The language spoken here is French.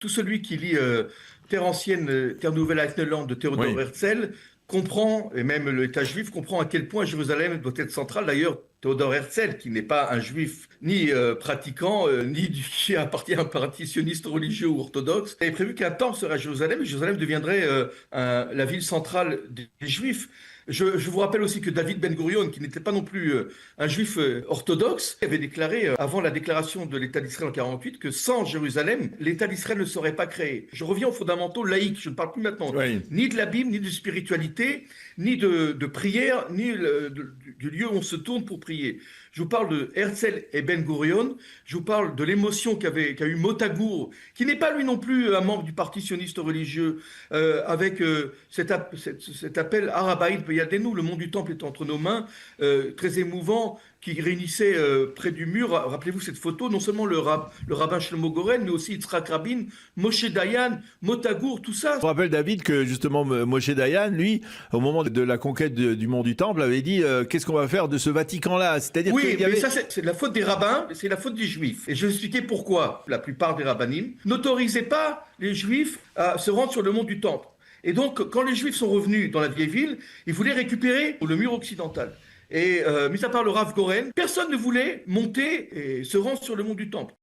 Tout celui qui lit Terre ancienne, Terre nouvelle Altenland de Théodore Oui. Herzl comprend, et même l'État juif comprend à quel point Jérusalem doit être centrale. D'ailleurs, Théodore Herzl, qui n'est pas un juif ni pratiquant, qui appartient à un parti sioniste religieux ou orthodoxe, avait prévu qu'un temple serait à Jérusalem et Jérusalem deviendrait la ville centrale des Juifs. Je vous rappelle aussi que David Ben Gurion, qui n'était pas non plus un juif orthodoxe, avait déclaré, avant la déclaration de l'État d'Israël en 48, que sans Jérusalem, l'État d'Israël ne serait pas créé. Je reviens aux fondamentaux laïques, je ne parle plus maintenant Oui. ni de la Bible, ni de spiritualité, ni de prière, ni du lieu où on se tourne pour prier. Je vous parle de Herzl et Ben Gurion, je vous parle de l'émotion qu'a eu Motagour, qui n'est pas lui non plus un membre du parti sioniste religieux, avec cet appel Arabaïd Peyadenu, le monde du temple est entre nos mains, très émouvant, qui réunissait près du mur, rappelez-vous cette photo, non seulement le rabbin Shlomo Goren, mais aussi Yitzhak Rabin, Moshe Dayan, Motagour, tout ça. Je rappelle, David, que justement Moshe Dayan, lui, au moment de la conquête du mont du Temple, avait dit qu'est-ce qu'on va faire de ce Vatican-là? C'est-à-dire Oui, qu'il y mais avait... ça, c'est de la faute des rabbins, c'est la faute des juifs. Et je vais expliquer pourquoi la plupart des rabbinim n'autorisaient pas les juifs à se rendre sur le mont du Temple. Et donc, quand les juifs sont revenus dans la vieille ville, ils voulaient récupérer le mur occidental. Et mis à part le Rav Goren, personne ne voulait monter et se rendre sur le mont du Temple.